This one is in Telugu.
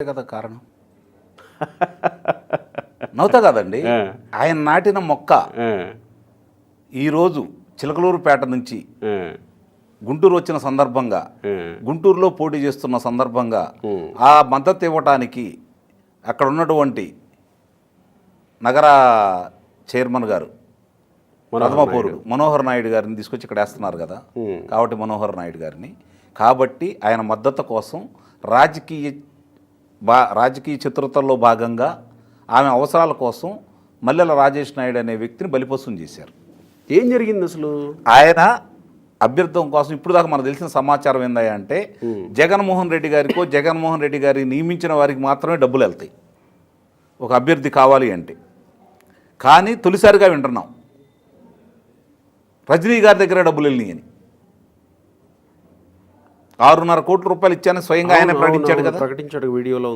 కదా కారణం. నవ్వుతా కదండి. ఆయన నాటిన మొక్క ఈరోజు చిలకలూరుపేట నుంచి గుంటూరు వచ్చిన సందర్భంగా, గుంటూరులో పోటీ చేస్తున్న సందర్భంగా ఆ మద్దతు ఇవ్వటానికి అక్కడ ఉన్నటువంటి నగర చైర్మన్ గారు ప్రథమ పౌరుడు మనోహర్ నాయుడు గారిని తీసుకొచ్చి ఇక్కడ వేస్తున్నారు కదా. కాబట్టి మనోహర్ నాయుడు గారిని కాబట్టి ఆయన మద్దతు కోసం రాజకీయ చిత్రతల్లో భాగంగా ఆమె అవసరాల కోసం మల్లెల రాజేష్ నాయుడు అనే వ్యక్తిని బలిపశువుని చేశారు. ఏం జరిగింది అసలు? ఆయన అభ్యర్థం కోసం ఇప్పుడు దాకా మనకు తెలిసిన సమాచారం ఏందంటే జగన్మోహన్ రెడ్డి గారికో జగన్మోహన్ రెడ్డి గారి నియమించిన వారికి మాత్రమే డబ్బులు వెళ్తాయి ఒక అభ్యర్థి కావాలి అంటే. కానీ తొలిసారిగా వింటున్నాం రజనీ గారి దగ్గర డబ్బులు వెళ్ళినాయి అని. 6.5 కోట్ల రూపాయలు ఇచ్చానని స్వయంగా ఆయన ప్రకటించాడు కదా. ప్రకటించాడు వీడియోలో.